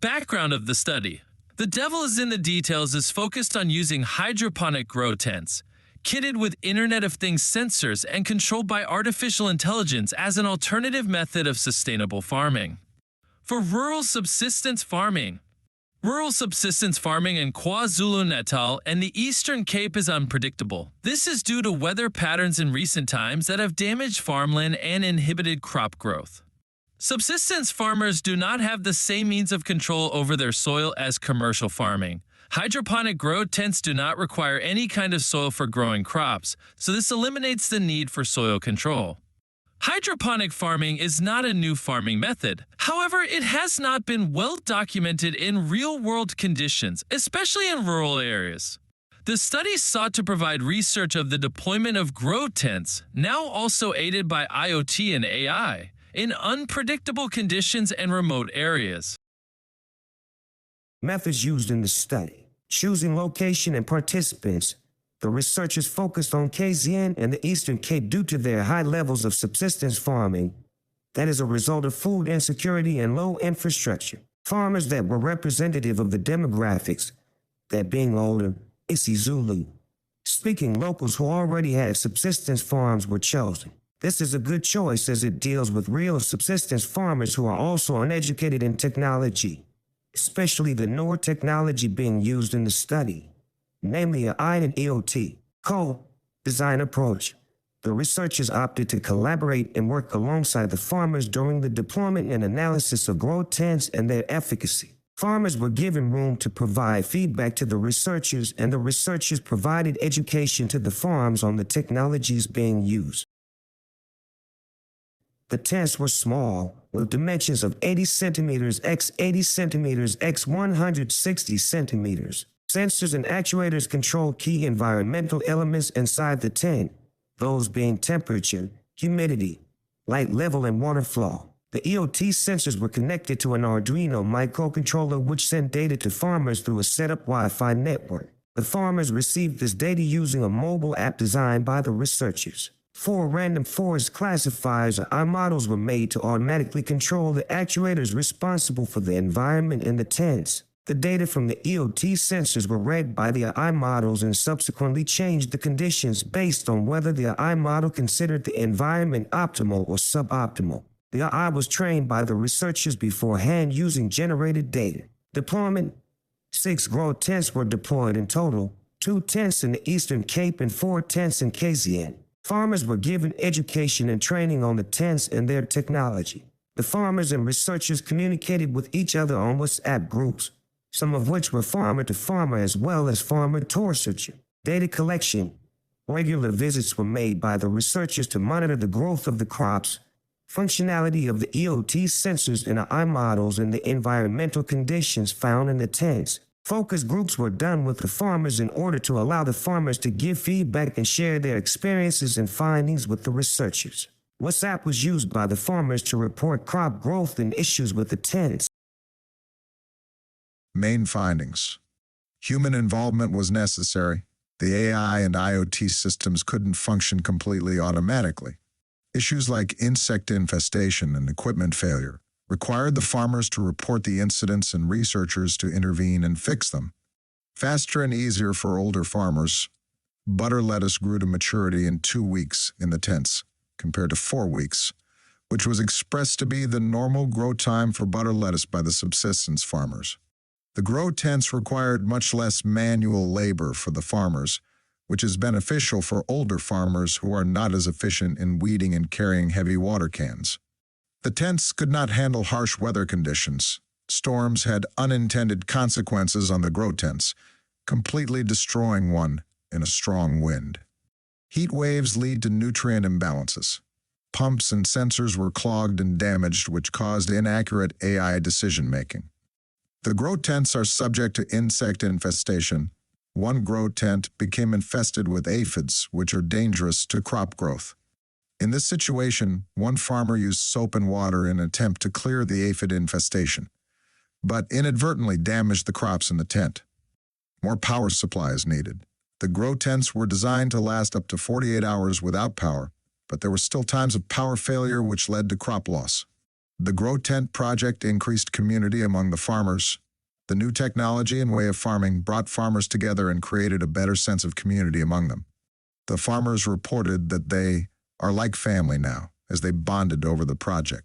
Background of the study. The devil is in the details is focused on using hydroponic grow tents, kitted with Internet of Things sensors and controlled by artificial intelligence as an alternative method of sustainable farming. For rural subsistence farming. Rural subsistence farming in KwaZulu-Natal and the Eastern Cape is unpredictable. This is due to weather patterns in recent times that have damaged farmland and inhibited crop growth. Subsistence farmers do not have the same means of control over their soil as commercial farming. Hydroponic grow tents do not require any kind of soil for growing crops, so this eliminates the need for soil control. Hydroponic farming is not a new farming method. However, it has not been well documented in real-world conditions, especially in rural areas. The study sought to provide research of the deployment of grow tents, now also aided by IoT and AI, in unpredictable conditions and remote areas. Methods used in the study. Choosing location and participants. The researchers focused on KZN and the Eastern Cape due to their high levels of subsistence farming that is a result of food insecurity and low infrastructure. Farmers that were representative of the demographics, that being older, isiZulu. Speaking locals who already had subsistence farms were chosen. This is a good choice as it deals with real subsistence farmers who are also uneducated in technology, especially the newer technology being used in the study, namely AI and EOT, co-design approach. The researchers opted to collaborate and work alongside the farmers during the deployment and analysis of grow tents and their efficacy. Farmers were given room to provide feedback to the researchers, and the researchers provided education to the farms on the technologies being used. The tents were small, with dimensions of 80 centimeters x 80 centimeters x 160 centimeters. Sensors and actuators control key environmental elements inside the tent, those being temperature, humidity, light level, and water flow. The EOT sensors were connected to an Arduino microcontroller which sent data to farmers through a set-up Wi-Fi network. The farmers received this data using a mobile app designed by the researchers. 4 random forest classifiers or iModels were made to automatically control the actuators responsible for the environment in the tents. The data from the EOT sensors were read by the iModels and subsequently changed the conditions based on whether the iModel considered the environment optimal or suboptimal. The AI was trained by the researchers beforehand using generated data. Deployment. 6 grow tents were deployed in total, 2 tents in the Eastern Cape and 4 tents in KZN. Farmers were given education and training on the tents and their technology. The farmers and researchers communicated with each other on WhatsApp groups, some of which were farmer to farmer as well as farmer to researcher. Data collection. Regular visits were made by the researchers to monitor the growth of the crops, functionality of the EOT sensors and the iModels, and the environmental conditions found in the tents. Focus groups were done with the farmers in order to allow the farmers to give feedback and share their experiences and findings with the researchers. WhatsApp was used by the farmers to report crop growth and issues with the tents. Main findings. Human involvement was necessary. The AI and IoT systems couldn't function completely automatically. Issues like insect infestation and equipment failure required the farmers to report the incidents and researchers to intervene and fix them. Faster and easier for older farmers. Butter lettuce grew to maturity in 2 weeks in the tents, compared to 4 weeks, which was expressed to be the normal grow time for butter lettuce by the subsistence farmers. The grow tents required much less manual labor for the farmers, which is beneficial for older farmers who are not as efficient in weeding and carrying heavy water cans. The tents could not handle harsh weather conditions. Storms had unintended consequences on the grow tents, completely destroying one in a strong wind. Heat waves lead to nutrient imbalances. Pumps and sensors were clogged and damaged, which caused inaccurate AI decision-making. The grow tents are subject to insect infestation. One grow tent became infested with aphids, which are dangerous to crop growth. In this situation, one farmer used soap and water in an attempt to clear the aphid infestation, but inadvertently damaged the crops in the tent. More power supply is needed. The grow tents were designed to last up to 48 hours without power, but there were still times of power failure which led to crop loss. The Grow Tent project increased community among the farmers. The new technology and way of farming brought farmers together and created a better sense of community among them. The farmers reported that they are like family now, as they bonded over the project.